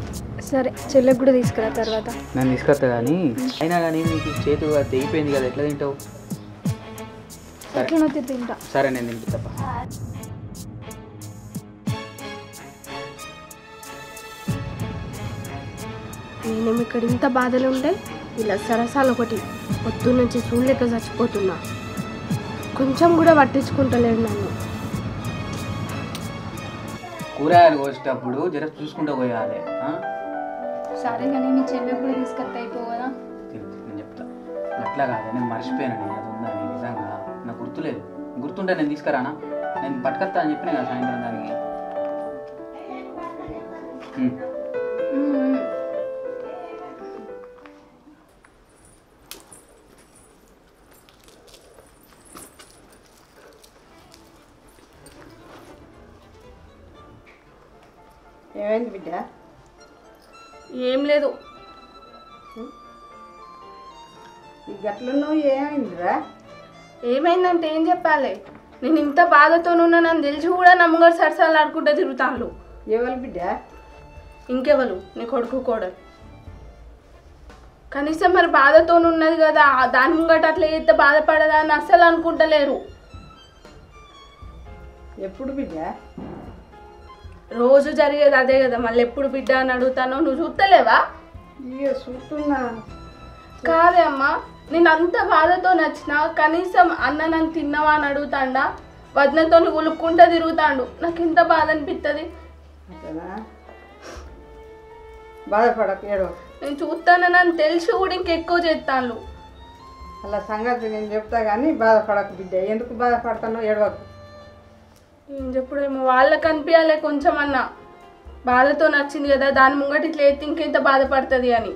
సరే, చెల్లెకి కూడా తీసుకురా తర్వాత. నేను తీసుకొస్తా. కానీ అయినా కానీ నీకు చేతు తెగిపోయింది కదా, ఎట్లా తింటావు? ఎట్లా తింటా. సరే నేను తింటా తప్ప. నేనేమి ఇక్కడ ఇంత బాధలు ఉండే, ఇలా సరసాలు ఒకటి పొద్దు నుంచి చూడలేక చచ్చిపోతున్నా. కొంచెం కూడా పట్టించుకుంటలేడు నన్ను. కూరగాయలు కోసేటప్పుడు జర చూసుకుంటూ పోయాలి. సరే కానీ మీ చెల్లె కూడా తీసుకొస్తా అయిపో కదా. నేను చెప్తా. అట్లా కాదు, నేను మర్చిపోయాను. అది ఉందని నిజంగా నాకు గుర్తులేదు. గుర్తుంటే నేను తీసుకురానా? నేను పట్టుకొస్తా అని చెప్పినా కదా సాయంత్రం దానికి. ఏమైంది బిడ్డ? ఏం లేదు. ఈ గట్లన్నావు, ఏమైందిరా? ఏమైందంటే ఏం చెప్పాలి? నేను ఇంత బాధతోనున్నానని తెలిసి కూడా నమ్మగారు సరసాలు ఆడుకుంటూ తిరుగుతాను. ఎవరు బిడ్డ? ఇంకెవరు నీ కొడుకు కోడలు. కనీసం మరి బాధతో ఉన్నది కదా, దాని ముంగట అట్లా చేస్తే బాధపడదా అని అస్సలు అనుకుంటలేరు. ఎప్పుడు బిడ్డ? రోజు జరిగేది అదే కదా, మళ్ళీ ఎప్పుడు బిడ్డ అని అడుగుతానో నువ్వు చూస్తలేవా? ఇక చూస్తున్నా. కాదే అమ్మా, నేను అంత బాధతో నచ్చిన కనీసం అన్న నన్ను తిన్నావా అని అడుగుతాండా, వదినతో ఉలుక్కుంటా తిరుగుతాండు. నాకు ఎంత బాధ అనిపిస్తుంది. బాధపడకు, ఏడవ. నేను చూస్తానని తెలిసి కూడా ఇంకెక్కువ చేస్తాను. అలా సంగతి నేను చెప్తా కానీ బాధపడకు బిడ్డ. ఎందుకు బాధపడతానో ఏడవకు. ఏం చెప్పుడేమో వాళ్ళకి అనిపించాలి కొంచెం అన్న, బాధతో నచ్చింది కదా దాని ముంగట ఇట్లా ఎత్తి ఇంకెంత బాధపడుతుంది అని.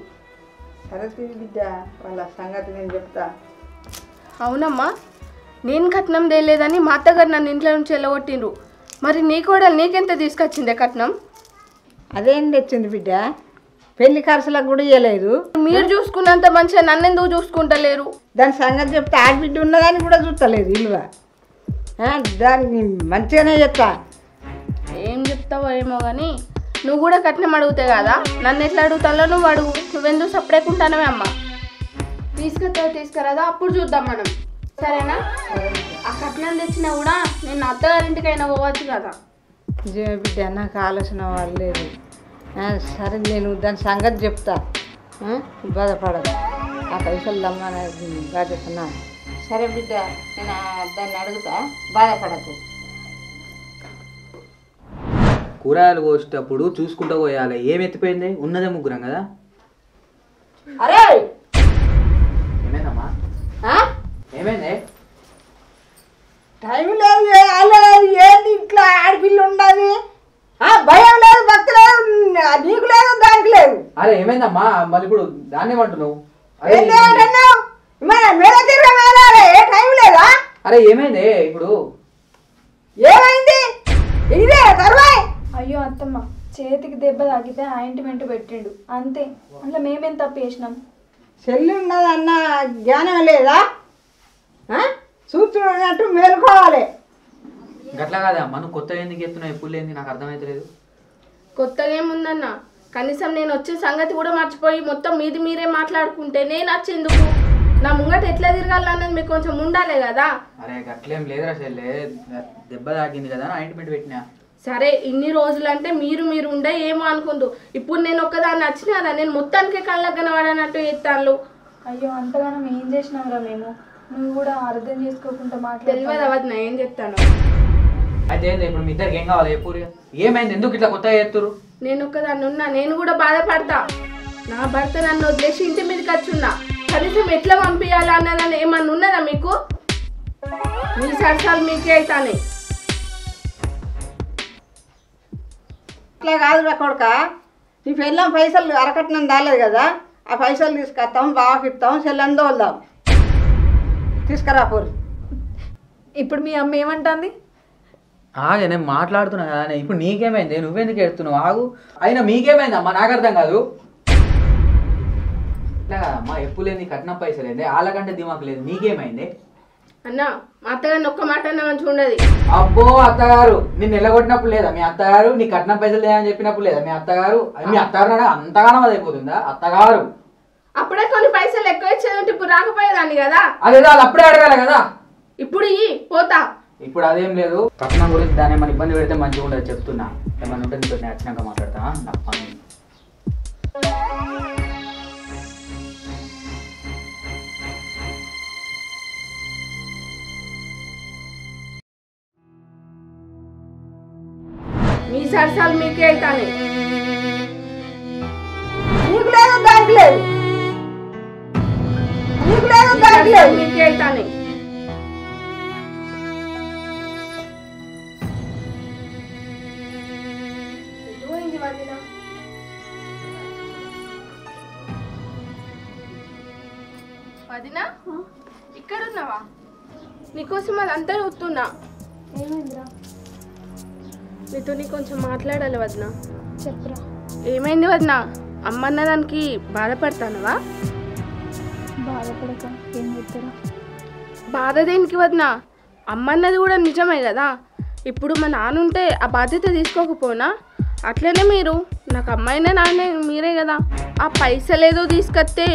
సరే బిడ్డ, వాళ్ళ సంగతి నేను చెప్తా. అవునమ్మా, నేను కట్నం తేలేదని మా అత్తగారు నన్ను ఇంట్లో నుంచి వెళ్ళగొట్టిండ్రు. మరి నీ కోడలు నీకెంత తీసుకొచ్చిందే కట్నం? అదేం తెచ్చింది బిడ్డ? పెళ్లి ఖర్చులకు కూడా ఇవ్వలేదు. మీరు చూసుకున్నంత మంచిగా నన్ను ఎందుకు చూసుకుంటలేరు? దాని సంగతి చెప్తే ఆడబిడ్డ ఉన్నదాన్ని కూడా చూస్తలేదు ఇల్లువ. దాన్ని మంచిగానే చెప్తా. ఏం చెప్తావో ఏమో కానీ నువ్వు కూడా కట్నం అడుగుతావు కదా, నన్ను ఎట్లా అడుగుతాలో నువ్వు అడుగు. నువ్వెందుకు సపరేకుంటానవే అమ్మ. తీసుకురాదా అప్పుడు చూద్దాం మనం, సరేనా? ఆ కట్నం తెచ్చినా కూడా నేను అత్తగారింటికైనా పోవచ్చు కదా. నిజమే బిడ్డ, నాకు ఆలోచన వాళ్ళు లేదు. సరే నేను దాని సంగతి చెప్తా. బాధపడదు, ఆ పైసలు దమ్మనేది బాధ్యతనా. సరే బిడ్డ, నేను దాన్ని అడుగుతా, బాధపడకు. కూరగాయలు కోసేటప్పుడు చూసుకుంటూ పోయాలి. ఏం ఎత్తిపోయింది? ఉన్నదే ముగ్గురం కదా. అరే ఏమైందమ్మా? ఏమైంది? టైం లేదు, ఏంటి ఇట్లా ఆడపిల్ల ఉండాలి? భయం లేదు, భక్తి లేదు, నీకు లేదు, దానికి లేదు. అరే ఏమైందమ్మా? మళ్ళీ ఇప్పుడు దాన్ని ఏమంటున్నావు? టైం లేదా? అరే ఏమైంది ఇప్పుడు? ఏమైంది? ఇదే తర్వాయి. అయ్యో అత్తమ్మ, చేతికి దెబ్బ తాకితే ఆయింట్మెంట్ పెట్టిండు అంతే. అందులో మేమేం తప్పు చేసినాం? చెల్లి ఉన్నదన్న జ్ఞానం లేదా? చూస్తున్నట్టు మేలుకోవాలి. గట్లా కాదమ్మా, నువ్వు కొత్తగా ఎందుకు ఎత్తున్నావు? ఎప్పుడు ఏంది నాకు అర్థమవుతలేదు. కొత్తగా ఏముందన్న, కనీసం నేను వచ్చే సంగతి కూడా మర్చిపోయి మొత్తం మీది మీరే మాట్లాడుకుంటే నేను వచ్చేందుకు? నా ముంగట ఎట్లా తిరగాలన్నది మీకు కొంచెం ఉండాలి కదా. అరే గట్లేం లేదురా చెల్లె, దెబ్బ తాకింది కదా ఆయింట్మెంట్ పెట్టినా. సరే ఇన్ని రోజులు అంటే మీరు ఉండే ఏమో అనుకుందు. ఇప్పుడు నేను ఒక్కదాన్ని వచ్చినా కదా, నేను మొత్తానికే కళ్ళకు కనబడనట్టు ఎత్తాను. అయ్యో అంతగానం ఏం చేసినాంరా మేము? నువ్వు కూడా అర్థం చేసుకోకుండా తెలియదు అవద్దు నా ఏం చెప్తాను. అయితే ఇప్పుడు మీ ఇద్దరికి ఏం కావాలి? ఎప్పుడు ఏమైంది? ఎందుకు ఇట్లా కొత్తగా ఎత్తురు? నేను ఒక్కదాన్ని ఉన్నా, నేను కూడా బాధపడతా. నా భర్త నన్ను వదిలేసి ఇంటి మీదకి వచ్చున్నా, కనీసం ఎట్లా పంపించాలా అన్నదని ఏమన్నా ఉన్నదా మీకు? మీ సరసాలు మీకే అవుతానే. అట్లా కాదు కొడుక, నీ పెళ్ళం పైసలు అరకట్నం దాలేదు కదా, ఆ పైసలు తీసుకొస్తాం, బావకి ఇస్తాం, చెల్లని తోలుదాం. తీసుకురా పోరు. ఇప్పుడు మీ అమ్మ ఏమంటుంది? ఆగే నేను మాట్లాడుతున్నా కదా. ఇప్పుడు నీకేమైంది? నువ్వెందుకు ఎడుతున్నావు? ఆగు. అయినా మీకేమైంది అమ్మా? నాకు అర్థం కాదు. ఇట్లా కాదమ్మా, ఎప్పుడు లేని కట్నం పైసలు ఏంది? వాళ్ళకంటే దిమాకు లేదు. మీకేమైంది అన్నా? మా అత్తగారిని ఒక్క మాట అన్నా మంచిగా ఉండదు. అబ్బో అత్తగారు నిన్ను ఎల్లగొట్టినప్పుడు లేదా మీ అత్తగారు? నీ కట్నం పైసలు లేదని చెప్పినప్పుడు లేదా మీ అత్తగారు? మీ అత్తగారు అంతగానం అది అయిపోతుందా? అత్తగారు అప్పుడే కొన్ని పైసలు ఎక్కువ ఇచ్చేదంటే ఇప్పుడు రాకపోయేదాన్ని కదా. అదేదో వాళ్ళు అప్పుడే అడగాలి కదా. ఇప్పుడు పోతా. ఇప్పుడు అదేం లేదు. కట్నం గురించి దాన్ని ఏమైనా ఇబ్బంది పెడితే మంచిగా ఉండదు చెప్తున్నా. ఏమన్నా ఉంటే నీతో నేను వచ్చినాక మాట్లాడతా. నాకు పని. మీ సరసాలు మీకే అవుతానే. నీకు లేదు, దానికి లేదు. నీకు లేదు, దానికి లేదు. మీకే అవుతానే. వదినా ఇక్కడ ఉన్నావా? నీకోసం అదంతా చూస్తున్నా. ఏమైందిరా? నీతో కొంచెం మాట్లాడాలి వదినా. చెప్పురా. ఏమైంది వదినా? అమ్మన్న దానికి బాధపడతానవా? బాధపడక ఏం చెప్తారా? బాధ దేనికి వదినా? అమ్మన్నది కూడా నిజమే కదా. ఇప్పుడు మా నాన్నుంటే ఆ బాధ్యత తీసుకోకపోనా? అట్లనే మీరు నాకు అమ్మాయినే నాన్నే మీరే కదా. ఆ పైసలు ఏదో తీసుకొస్తే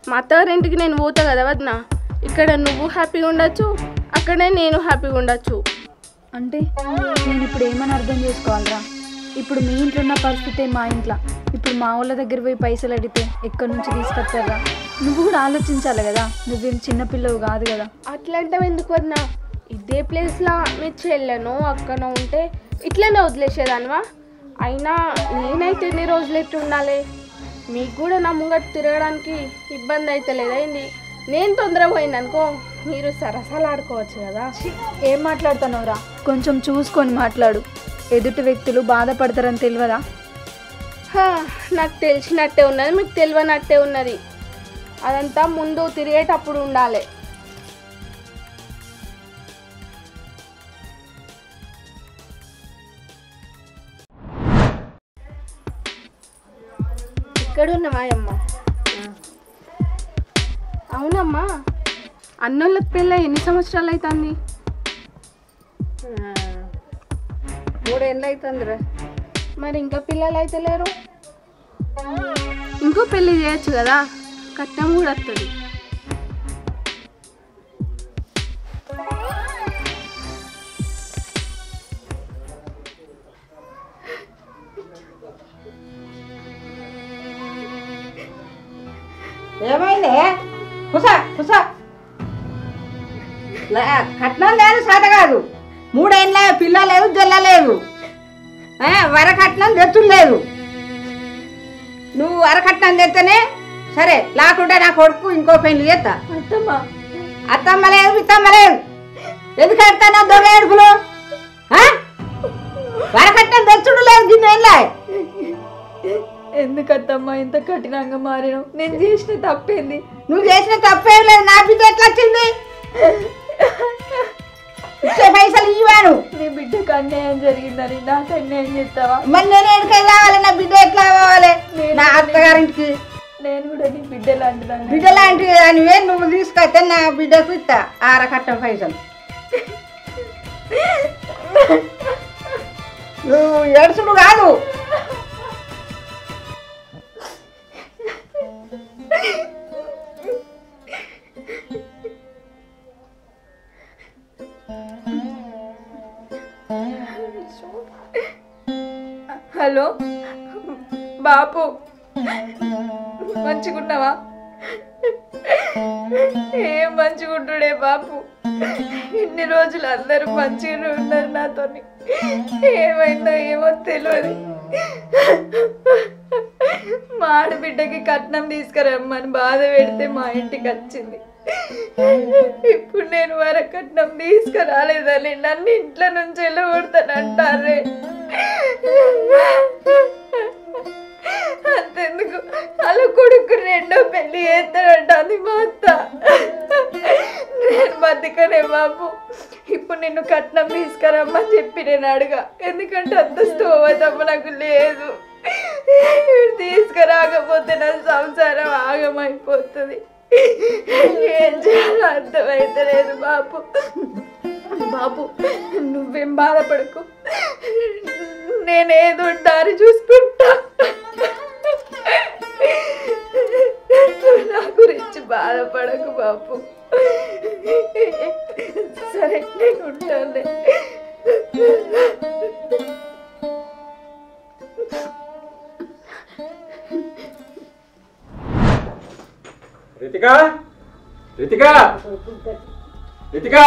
మా అత్తగారింటికి నేను పోతా కదా వదిన. ఇక్కడ నువ్వు హ్యాపీగా ఉండొచ్చు, అక్కడే నేను హ్యాపీగా ఉండొచ్చు. అంటే నేను ఇప్పుడు ఏమని అర్థం చేసుకోవాలరా? ఇప్పుడు మీ ఇంట్లో ఉన్న పరిస్థితే మా ఇంట్లో. ఇప్పుడు మా వాళ్ళ దగ్గర పోయి పైసలు అడిగితే ఎక్కడి నుంచి తీసుకొస్తారా? నువ్వు కూడా ఆలోచించాలి కదా, నువ్వేం చిన్నపిల్లవు కాదు కదా. అట్లాంటివి ఎందుకు వదినా? ఇదే ప్లేస్లో మీ చెల్లెనో అక్కనో ఉంటే ఇట్లనే వదిలేసేదానివా? అయినా నేనైతే ఎన్ని రోజులు ఎట్టు ఉండాలి? మీకు కూడా నా ముంగట తిరగడానికి ఇబ్బంది అయితే లేదైంది. నేను తొందరగా పోయిందనుకో మీరు సరసాలు ఆడుకోవచ్చు కదా. ఏం మాట్లాడుతున్నావురా? కొంచెం చూసుకొని మాట్లాడు. ఎదుటి వ్యక్తులు బాధపడతారని తెలియదా? నాకు తెలిసినట్టే ఉన్నది, మీకు తెలియనట్టే ఉన్నది. అదంతా ముందు తిరిగేటప్పుడు ఉండాలి. ఇక్కడున్నమా అమ్మ? అవునమ్మా, అన్నోళ్ళకి పెళ్ళి ఎన్ని సంవత్సరాలు అవుతుంది? 3 ఏళ్ళు అవుతుందిరా. మరి ఇంకా పిల్లలు అయితే లేరు? ఇంకో పెళ్ళి చేయొచ్చు కదా, కట్నం కూడా వస్తుంది. ఏమైంది? కుసా కుసా కట్నం లేదు, సాట కాదు. 3 ఏళ్ళ పిల్ల లేదు, జల్ల లేదు, వరకట్నం తెచ్చులేదు. నువ్వు వరకట్నం తెస్తేనే సరే, లేకుంటే నా కొడుకు ఇంకో పెళ్లి చేస్తా. అత్తమ్మ లేదు, పిత్తమ్మ లేదు. ఎందుకు ఎడతానా దొంగ ఏడుపులు? వరకట్నం తెచ్చుడు లేదు. దీన్ని ఏళ్ళ ఎందుకత్తమ్మా ఇంత కఠినంగా మారినావు? నేను చేసిన తప్పేంది? నువ్వు చేసిన తప్పేం లేదు. నా బిడ్డ ఎట్లా వచ్చింది? ఇచ్చే పైసలు ఇవ్వాను. నీ బిడ్డకు అన్యాయం జరిగిందని నాకు అన్యాయం చేస్తావా? మరి నేను ఎక్కడికి రావాలి? నా బిడ్డ ఎట్లా పోవాలి? నా అత్తగారింటికి. నేను కూడా నీ బిడ్డ లాంటిదాన్ని. బిడ్డ లాంటివి దానివే. నువ్వు తీసుకొస్తే నా బిడ్డకు ఇస్తా ఆరకట్నం పైసలు. నువ్వు ఏడుచుడు కాదు. హలో బాపు, మంచిగున్నావా? ఏం మంచిగుంటుడే బాపు. ఇన్ని రోజులు అందరూ మంచిగానే ఉన్నారు నాతోని. ఏమైందో ఏమో తెలియదు. మా ఆడబిడ్డకి కట్నం తీసుకురమ్మని బాధ పెడితే మా ఇంటికి వచ్చింది. ఇప్పుడు నేను వరకట్నం తీసుకురాలేదని నన్ను ఇంట్లో నుంచి వెళ్ళగొడతానంటారే. అంతెందుకు, అలా కొడుకు 2వ పెళ్లి చేస్తానంటుంది మా అత్త. నేను బతికనే బాబు. ఇప్పుడు నిన్ను కట్నం తీసుకురమ్మని చెప్పి నేను అడగా, ఎందుకంటే అంత స్తోమతమ్మ నాకు లేదు. తీసుకురాకపోతే నా సంసారం ఆగమైపోతుంది. ఏం చేయాలో అర్థమైతే లేదు బాబు. బాబు నువ్వేం బాధపడకు, నేనేదో దారి చూసుకుంటా. నా గురించి బాధపడకు బాబు. సరే నేను ఉంటాను. రితికా, రితికా, రితికా,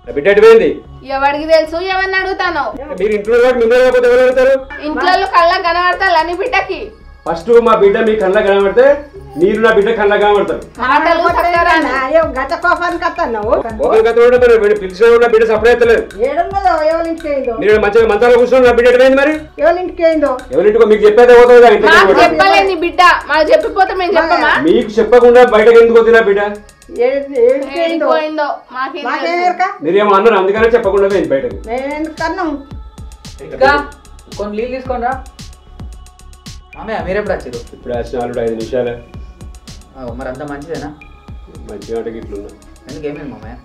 బిడ్డ ఎటుపోయింది? ఎవరికి తెలుసు? ఎవరిని అడుగుతాను? మీరు ఇంట్లో మిమ్మల్ని కాకపోతే ఎవరు అడుగుతారు? ఇంట్లో కళ్ళ కనబడతా నీ బిడ్డకి. ఫస్ట్ మా బిడ్డ మీ కళ్ళ కనబడితే మీరు నా బిడ్డ కళ్ళ కనబడతారు. గత కోపానికి వస్తున్నావు. పిలిచిన నా బిడ్డ సపరేట్ అవుతలేదు. ఏడున్నదో ఎవరింటికి అయిందో? మీరు మంచిగా మంచాలో కూర్చొని నా బిడ్డ ఎటుపోయింది? మరి ఎవరింటికి అయిందో? ఎవరింటికో మీకు చెప్పేదే పోతుంది. చెప్పలే నీ బిడ్డ, మాకు చెప్పిపోతే మేము చెప్పమా? మీకు చెప్పకుండా బయటకు ఎందుకు వద్దు నా బిడ్డ? మీరేమో అన్నారు అందుకనే చెప్పకుండా బయటకు. ఇంకా కొన్ని నీళ్ళు తీసుకోండి రా. మామయ్య మీరెప్పుడు వచ్చారు? ఇప్పుడు వచ్చిన 5 నిమిషాలే. మరి అంత మంచిదేనా? మంచిగా అంటే ఇట్లున్నా. ఎందుకు ఏమైంది మామయ్య?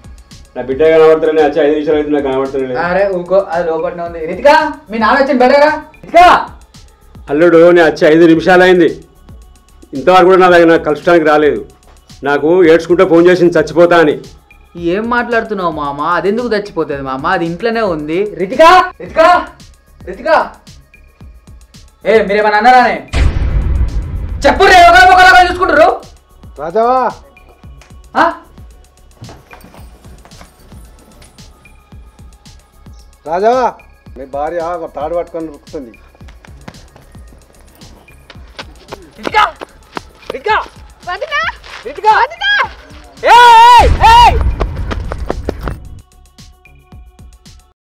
నా బిడ్డ కనబడతానే వచ్చి 5 నిమిషాలు అయితే నాకు కనబడతానే. అరే ఊకో, అది లోపలనే ఉంది. రితికా మీ నాన్న వచ్చింది బయటగా. రితికా అల్లుడు నేను వచ్చి 5 నిమిషాలు అయింది, ఇంతవరకు కూడా నా దగ్గర నాకు కలుసుకోవడానికి రాలేదు. నాకు ఏడ్చుకుంటూ ఫోన్ చేసింది చచ్చిపోతా అని. ఏం మాట్లాడుతున్నావు మామ? అది ఎందుకు చచ్చిపోతుంది మామ? అది ఇంట్లోనే ఉంది. రితికా రితికా రితికా మీరేమన్నా అన్నారానే? చెప్పు రే, ఒకరు చూసుకుంటారు. రాజావా రాజావా, మీ భార్య తాడు పట్టుకొని రుక్కుతుంది. రితికా రితికా రితికా రితికా